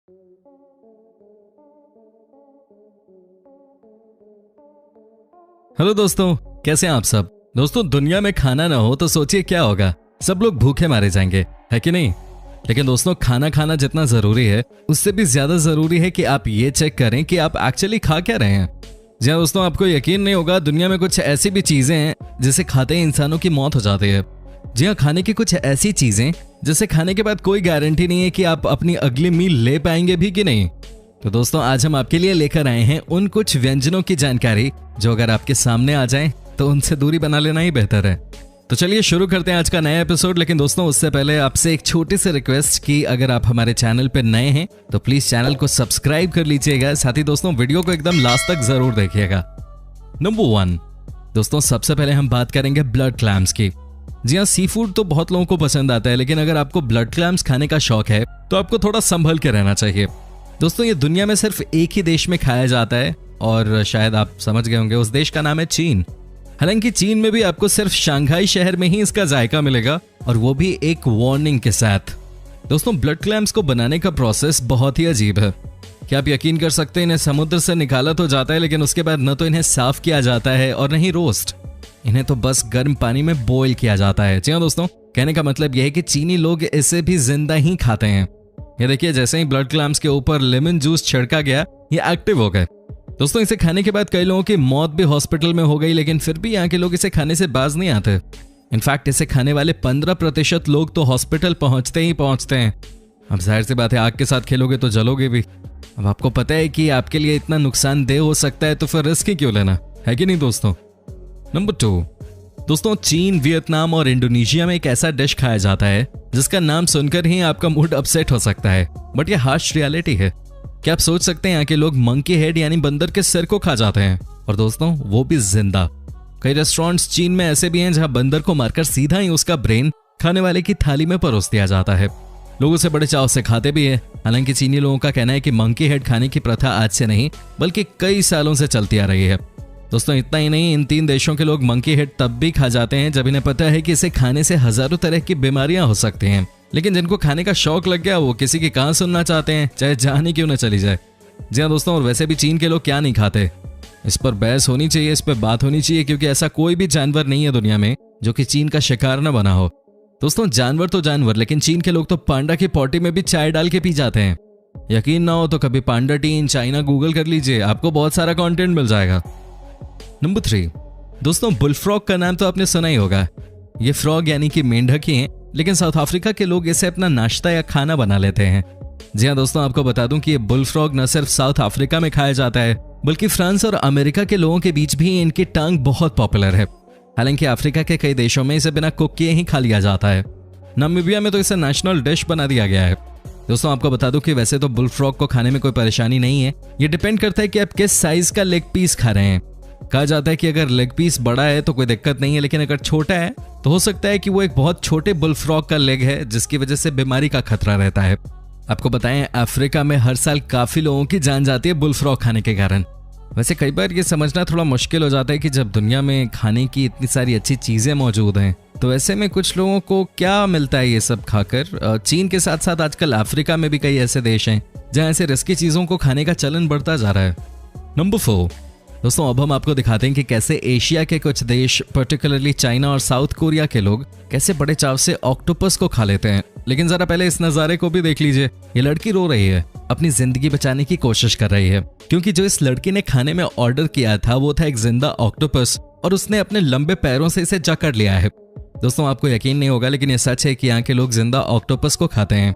Hello दोस्तों, कैसे हैं आप सब। दोस्तों, दुनिया में खाना ना हो तो सोचिए क्या होगा। सब लोग भूखे मारे जाएंगे, है कि नहीं। लेकिन दोस्तों, खाना खाना जितना जरूरी है उससे भी ज्यादा जरूरी है कि आप ये चेक करें कि आप एक्चुअली खा क्या रहे हैं। जी हाँ दोस्तों, आपको यकीन नहीं होगा, दुनिया में कुछ ऐसी भी चीजें हैं जिसे खाते ही इंसानों की मौत हो जाती है। जी हाँ, खाने की कुछ ऐसी चीजें जिसे खाने के बाद कोई गारंटी नहीं है कि आप अपनी अगली मील ले पाएंगे भी कि नहीं। तो दोस्तों, आज हम आपके लिए लेकर आए हैं उन कुछ व्यंजनों की जानकारी जो अगर आपके सामने आ जाएं तो उनसे दूरी बना लेना ही बेहतर है। तो चलिए शुरू करते हैं आज का नया एपिसोड। लेकिन दोस्तों, उससे पहले आपसे एक छोटी सी रिक्वेस्ट कि अगर आप हमारे चैनल पर नए हैं तो प्लीज चैनल को सब्सक्राइब कर लीजिएगा। साथ ही दोस्तों, वीडियो को एकदम लास्ट तक जरूर देखिएगा। नंबर 1 दोस्तों, सबसे पहले हम बात करेंगे ब्लड क्लैम्स की। जी हाँ, सी फूड तो बहुत लोगों को पसंद आता है, लेकिन अगर आपको ब्लड क्लैम्स खाने का शौक है तो आपको थोड़ा संभल के रहना चाहिए। दोस्तों, ये दुनिया में सिर्फ एक ही देश में खाया जाता है और शायद आप समझ गए होंगे, उस देश का नाम है चीन। हालांकि चीन में भी आपको सिर्फ शंघाई शहर में ही इसका जायका मिलेगा, और वो भी एक वार्निंग के साथ। दोस्तों, ब्लड क्लैम्स को बनाने का प्रोसेस बहुत ही अजीब है। क्या आप यकीन कर सकते हैं, इन्हें समुद्र से निकाला तो जाता है, लेकिन उसके बाद न तो इन्हें साफ किया जाता है और न ही रोस्ट। इन्हें तो बस गर्म पानी में बॉईल किया जाता है। जी हाँ दोस्तों, कहने का मतलब यह है कि चीनी लोग इसे भी जिंदा ही खाते हैं। ये देखिए, जैसे ही ब्लड क्लैम्स के ऊपर लेमन जूस छिड़का गया, ये एक्टिव हो गए। दोस्तों, इसे खाने के बाद कई लोगों की मौत भी हॉस्पिटल में हो गई, लेकिन फिर भी यहाँ के लोग इसे खाने से बाज नहीं आते। इनफैक्ट इसे खाने वाले 15% लोग तो हॉस्पिटल पहुंचते ही पहुंचते हैं। अब जाहिर सी बात है, आग के साथ खेलोगे तो जलोगे भी। अब आपको पता है कि आपके लिए इतना नुकसानदेह हो सकता है, तो फिर रिस्क ही क्यों लेना, है कि नहीं दोस्तों। नंबर 2 दोस्तों, चीन, वियतनाम और इंडोनेशिया में एक ऐसा डिश खाया जाता है जिसका नाम सुनकर ही आपका मूड अपसेट हो सकता है, बट ये हार्श रियलिटी है। क्या आप सोच सकते हैं, यहाँ के लोग मंकी हेड यानी बंदर के सिर को खा जाते हैं, और दोस्तों वो भी जिंदा। कई रेस्टोरेंट्स चीन में ऐसे भी हैं जहां बंदर को मारकर सीधा ही उसका ब्रेन खाने वाले की थाली में परोस दिया जाता है। लोग उसे बड़े चाव से खाते भी है। हालांकि चीनी लोगों का कहना है कि मंकी हेड खाने की प्रथा आज से नहीं बल्कि कई सालों से चलती आ रही है। दोस्तों, इतना ही नहीं, इन 3 देशों के लोग मंकी हेड तब भी खा जाते हैं जब इन्हें पता है कि इसे खाने से हजारों तरह की बीमारियां हो सकती हैं। लेकिन जिनको खाने का शौक लग गया, वो किसी की कहां सुनना चाहते हैं, चाहे जान ही क्यों न चली जाए। जी हाँ दोस्तों, और वैसे भी चीन के लोग क्या नहीं खाते, इस पर बहस होनी चाहिए, इस पर बात होनी चाहिए, क्योंकि ऐसा कोई भी जानवर नहीं है दुनिया में जो कि चीन का शिकार न बना हो। दोस्तों, जानवर तो जानवर, लेकिन चीन के लोग तो पांडा की पॉटी में भी चाय डाल के पी जाते हैं। यकीन ना हो तो कभी पांडा टी इन चाइना गूगल कर लीजिए, आपको बहुत सारा कंटेंट मिल जाएगा। नंबर 3 दोस्तों, बुलफ्रॉग का नाम तो आपने सुना ही होगा। ये फ्रॉग यानी कि मेंढक ही हैं, लेकिन साउथ अफ्रीका के लोग इसे अपना नाश्ता या खाना बना लेते हैं। जी हाँ दोस्तों, आपको बता दूं कि ये बुलफ्रॉग न सिर्फ साउथ अफ्रीका में खाया जाता है, बल्कि फ्रांस और अमेरिका के लोगों के बीच भी इनकी टांग बहुत पॉपुलर है। हालांकि अफ्रीका के कई देशों में इसे बिना कुक किए ही खा लिया जाता है। नामीबिया में तो इसे नेशनल डिश बना दिया गया है। दोस्तों, आपको बता दूं कि वैसे तो बुलफ्रॉग को खाने में कोई परेशानी नहीं है। ये डिपेंड करता है कि आप किस साइज का लेग पीस खा रहे हैं। कहा जाता है कि अगर लेग पीस बड़ा है तो कोई दिक्कत नहीं है, लेकिन अगर छोटा है तो हो सकता है कि वो एक बहुत छोटे बुलफ्रॉग का लेग है, जिसकी वजह से बीमारी का खतरा रहता है। आपको बताएं, अफ्रीका में हर साल काफी लोगों की जान जाती है बुलफ्रॉग खाने के कारण। वैसे कई बार ये समझना थोड़ा मुश्किल हो जाता है कि जब दुनिया में खाने की इतनी सारी अच्छी चीजें मौजूद हैं, तो ऐसे में कुछ लोगों को क्या मिलता है ये सब खाकर। चीन के साथ साथ आजकल अफ्रीका में भी कई ऐसे देश हैं जहां ऐसे रिस्की चीजों को खाने का चलन बढ़ता जा रहा है। नंबर 4 दोस्तों, अब हम आपको दिखाते हैं कि कैसे एशिया के कुछ देश, पर्टिकुलरली चाइना और साउथ कोरिया के लोग कैसे बड़े चाव से ऑक्टोपस को खा लेते हैं। लेकिन जरा पहले इस नजारे को भी देख लीजिए। ये लड़की रो रही है, अपनी जिंदगी बचाने की कोशिश कर रही है, क्योंकि जो इस लड़की ने खाने में ऑर्डर किया था वो था एक जिंदा ऑक्टोपस, और उसने अपने लंबे पैरों से इसे जकड़ लिया है। दोस्तों, आपको यकीन नहीं होगा, लेकिन ये सच है कि यहाँ के लोग जिंदा ऑक्टोपस को खाते हैं।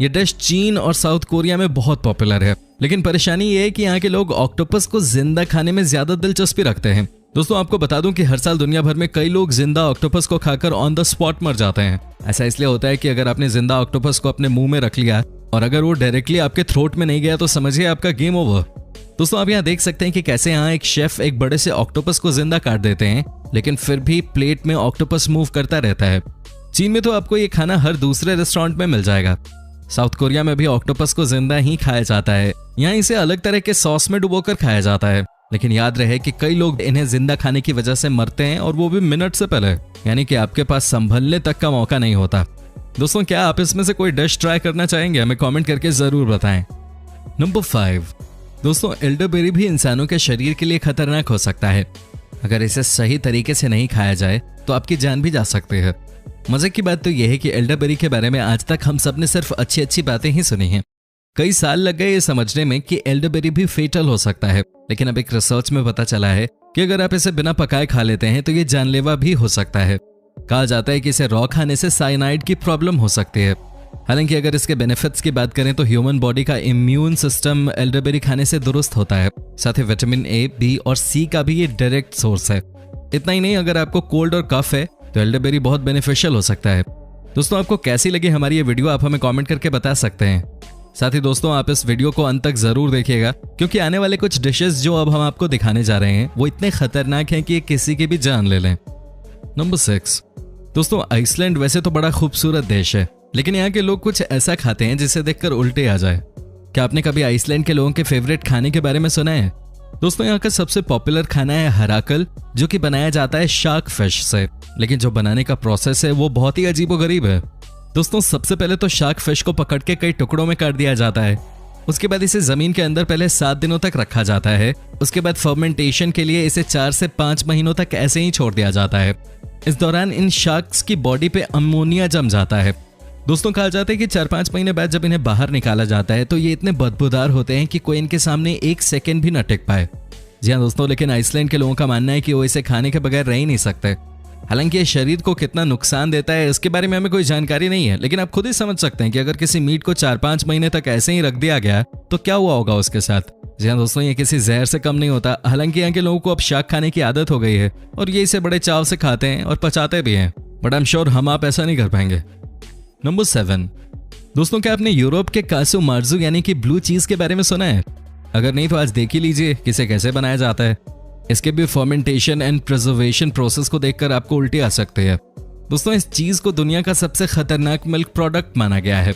ये डिश चीन और साउथ कोरिया में बहुत पॉपुलर है, लेकिन परेशानी ये है कि यहाँ के लोग ऑक्टोपस को जिंदा खाने में ज्यादा दिलचस्पी रखते हैं। दोस्तों, आपको बता दूं कि हर साल दुनिया भर में कई लोग जिंदा ऑक्टोपस को खाकर ऑन द स्पॉट मर जाते हैं। ऐसा इसलिए होता है कि अगर आपने जिंदा ऑक्टोपस को अपने मुंह में रख लिया और अगर वो डायरेक्टली आपके थ्रोट में नहीं गया तो समझिए आपका गेम ओवर। दोस्तों, आप यहाँ देख सकते हैं कि कैसे यहाँ एक शेफ एक बड़े से ऑक्टोपस को जिंदा काट देते हैं, लेकिन फिर भी प्लेट में ऑक्टोपस मूव करता रहता है। चीन में तो आपको ये खाना हर दूसरे रेस्टोरेंट में मिल जाएगा। साउथ कोरिया में भी ऑक्टोपस को जिंदा ही खाया जाता है। यहाँ इसे अलग तरह के सॉस में डुबोकर खाया जाता है, लेकिन याद रहे कि कई लोग इन्हें जिंदा खाने की वजह से मरते हैं, और वो भी मिनट से पहले, यानी कि आपके पास संभलने तक का मौका नहीं होता। दोस्तों, क्या आप इसमें से कोई डिश ट्राई करना चाहेंगे? हमें कमेंट करके जरूर बताएं। नंबर 5, दोस्तों एल्डरबेरी भी इंसानों के शरीर के लिए खतरनाक हो सकता है। अगर इसे सही तरीके से नहीं खाया जाए तो आपकी जान भी जा सकती है। मजे की बात तो यह है कि एल्डरबेरी के बारे में आज तक हम सब ने सिर्फ अच्छी अच्छी बातें ही सुनी हैं। कई साल लग गए ये समझने में कि एल्डरबेरी भी फेटल हो सकता है, लेकिन अब एक रिसर्च में पता चला है कि अगर आप इसे बिना पकाए खा लेते हैं तो ये जानलेवा भी हो सकता है। कहा जाता है कि इसे रॉ खाने से साइनाइड की प्रॉब्लम हो सकती है। हालांकि अगर इसके बेनिफिट्स की बात करें तो ह्यूमन बॉडी का इम्यून सिस्टम एल्डरबेरी खाने से दुरुस्त होता है। साथ ही विटामिन ए, बी और सी का भी ये डायरेक्ट सोर्स है। इतना ही नहीं, अगर आपको कोल्ड और कफ है तो एल्डरबेरी बहुत बेनिफिशियल हो सकता है। दोस्तों आपको कैसी लगी हमारी ये वीडियो आप हमें कमेंट करके बता सकते हैं। साथ ही दोस्तों आप इस वीडियो को अंत तक जरूर देखिएगा, क्योंकि आने वाले कुछ डिशेस जो अब हम आपको दिखाने जा रहे हैं वो इतने खतरनाक हैं कि ये किसी की भी जान ले लें। नंबर 6, दोस्तों आइसलैंड वैसे तो बड़ा खूबसूरत देश है, लेकिन यहाँ के लोग कुछ ऐसा खाते हैं जिसे देखकर उल्टे आ जाए। क्या आपने कभी आइसलैंड के लोगों के फेवरेट खाने के बारे में सुना है? दोस्तों यहाँ का सबसे पॉपुलर खाना है हराकल, जो कि बनाया जाता है शार्क फिश से, लेकिन जो बनाने का प्रोसेस है वो बहुत ही अजीबोगरीब है। दोस्तों सबसे पहले तो शार्क फिश को पकड़ के कई टुकड़ों में काट दिया जाता है। उसके बाद इसे जमीन के अंदर पहले 7 दिनों तक रखा जाता है। उसके बाद फर्मेंटेशन के लिए इसे 4 से 5 महीनों तक ऐसे ही छोड़ दिया जाता है। इस दौरान इन शार्क्स की बॉडी पे अमोनिया जम जाता है। दोस्तों कहा जाता है कि 4-5 महीने बाद जब इन्हें बाहर निकाला जाता है तो ये इतने बदबूदार होते हैं कि कोई इनके सामने 1 सेकंड भी न टिक पाए। जी हाँ दोस्तों, लेकिन आइसलैंड के लोगों का मानना है कि वो इसे खाने के बगैर रह ही नहीं सकते। हालांकि ये शरीर को कितना नुकसान देता है इसके बारे में हमें कोई जानकारी नहीं है, लेकिन आप खुद ही समझ सकते हैं कि अगर किसी मीट को 4-5 महीने तक ऐसे ही रख दिया गया तो क्या हुआ होगा उसके साथ। जी हाँ दोस्तों, ये किसी जहर से कम नहीं होता। हालांकि यहाँ के लोगों को अब शार्क खाने की आदत हो गई है और ये इसे बड़े चाव से खाते हैं और पचाते भी हैं, बट आई एम श्योर हम आप ऐसा नहीं कर पाएंगे। नंबर 7, दोस्तों क्या आपने यूरोप के कासू मार्जू यानी कि ब्लू चीज के बारे में सुना है? अगर नहीं तो आज देख ही लीजिए कि इसे कैसे बनाया जाता है। इसके भी फर्मेंटेशन एंड प्रिजर्वेशन प्रोसेस को देखकर आपको उल्टी आ सकती है। दोस्तों इस चीज को दुनिया का सबसे खतरनाक मिल्क प्रोडक्ट माना गया है।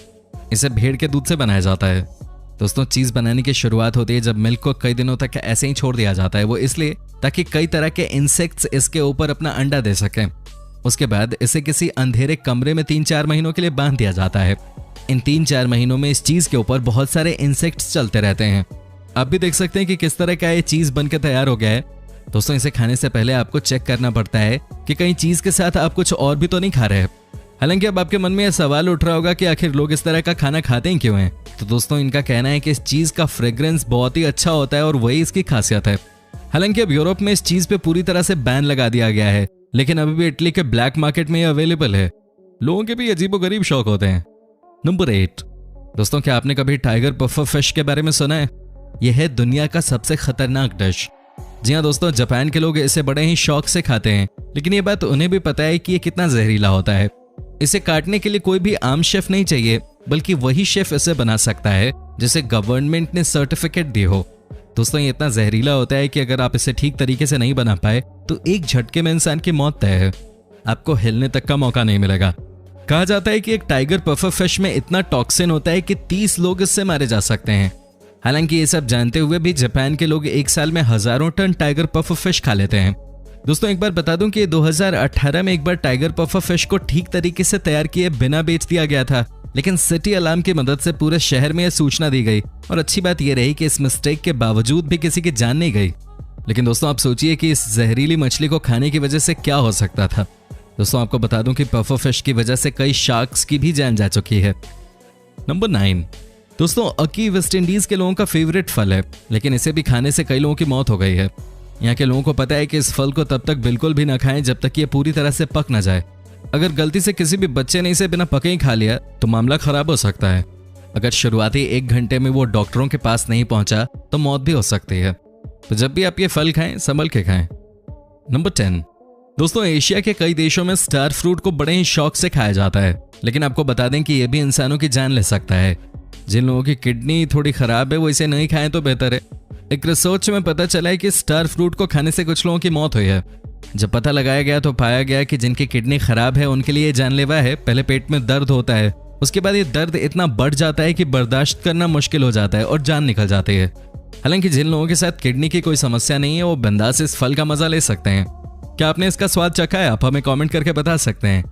इसे भेड़ के दूध से बनाया जाता है। दोस्तों चीज बनाने की शुरुआत होती है जब मिल्क को कई दिनों तक ऐसे ही छोड़ दिया जाता है। वो इसलिए ताकि कई तरह के इंसेक्ट्स इसके ऊपर अपना अंडा दे सकें। उसके बाद इसे किसी अंधेरे कमरे में 3-4 महीनों के लिए बांध दिया जाता है। इन 3-4 महीनों में इस चीज के ऊपर बहुत सारे इंसेक्ट्स चलते रहते हैं। आप भी देख सकते हैं कि किस तरह का ये चीज बनकर तैयार हो गया है। दोस्तों इसे खाने से पहले आपको चेक करना पड़ता है कि कहीं चीज के साथ आप कुछ और भी तो नहीं खा रहे। हालांकि अब आपके मन में यह सवाल उठ रहा होगा कि आखिर लोग इस तरह का खाना खाते हैं क्यों हैं? तो दोस्तों इनका कहना है कि इस चीज का फ्रेग्रेंस बहुत ही अच्छा होता है और वही इसकी खासियत है। हालांकि अब यूरोप में इस चीज पे पूरी तरह से बैन लगा दिया गया है, लेकिन अभी भी इटली के ब्लैक मार्केट में ये अवेलेबल है। लोगों के भी अजीबोगरीब शौक होते हैं। नंबर 8, दोस्तों क्या आपने कभी टाइगर पफर फिश के बारे में सुना है? यह है दुनिया का सबसे खतरनाक डिश। जी हाँ दोस्तों, जापान के लोग इसे बड़े ही शौक से खाते हैं, लेकिन ये बात उन्हें भी पता है कि ये कितना जहरीला होता है। इसे काटने के लिए कोई भी आम शेफ नहीं चाहिए, बल्कि वही शेफ इसे बना सकता है जिसे गवर्नमेंट ने सर्टिफिकेट दी हो। दोस्तों ये इतना जहरीला होता है कि अगर आप इसे ठीक तरीके से नहीं बना पाए तो एक झटके में इंसान की मौत तय है। आपको हिलने तक का मौका नहीं मिलेगा। कहा जाता है कि एक टाइगर पफर फिश में इतना टॉक्सिन होता है कि 30 लोग इससे मारे जा सकते हैं। हालांकि ये सब जानते हुए भी जापान के लोग एक साल में हजारों टन टाइगर पफर फिश खा लेते हैं। दोस्तों एक बार बता दूं कि 2018 में एक बार टाइगर पफर फिश को ठीक तरीके से तैयार किए बिना बेच दिया गया था, लेकिन सिटी अलार्म की मदद से पूरे शहर में यह सूचना दी गई और अच्छी बात यह रही कि इस मिस्टेक के बावजूद भी किसी की जान नहीं गई। लेकिन दोस्तों आप सोचिए कि इस जहरीली मछली को खाने की वजह से क्या हो सकता था। दोस्तों आपको बता दूं कि पफर फिश की वजह से कई शार्क्स की भी जान जा चुकी है। नंबर 9, दोस्तों अकी वेस्ट इंडीज के लोगों का फेवरेट फल है, लेकिन इसे भी खाने से कई लोगों की मौत हो गई है। यहाँ के लोगों को पता है कि इस फल को तब तक बिल्कुल भी ना खाएं जब तक ये पूरी तरह से पक ना जाए। अगर गलती से किसी भी बच्चे ने इसे बिना पके ही खा लिया तो मामला खराब हो सकता है। अगर शुरुआती 1 घंटे में वो डॉक्टरों के पास नहीं पहुंचा तो मौत भी हो सकती है। तो जब भी आप ये फल खाएं संभल के खाएं। नंबर 10, दोस्तों एशिया के कई देशों में स्टार फ्रूट को बड़े ही शौक से खाया जाता है, लेकिन आपको बता दें कि यह भी इंसानों की जान ले सकता है। जिन लोगों की किडनी थोड़ी खराब है वो इसे नहीं खाएं तो बेहतर है। एक रिसर्च में पता चला है कि स्टार फ्रूट को खाने से कुछ लोगों की मौत हुई है। जब पता लगाया गया तो पाया गया कि जिनकी किडनी खराब है उनके लिए जानलेवा है। पहले पेट में दर्द होता है, उसके बाद ये दर्द इतना बढ़ जाता है कि बर्दाश्त करना मुश्किल हो जाता है और जान निकल जाती है। हालांकि जिन लोगों के साथ किडनी की कोई समस्या नहीं है वो बिंदास इस फल का मजा ले सकते हैं। क्या आपने इसका स्वाद चखा है? आप हमें कमेंट करके बता सकते हैं।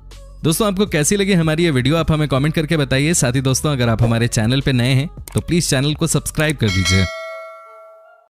दोस्तों आपको कैसी लगी हमारी ये वीडियो आप हमें कमेंट करके बताइए। साथ ही दोस्तों अगर आप हमारे चैनल पे नए हैं तो प्लीज चैनल को सब्सक्राइब कर दीजिए।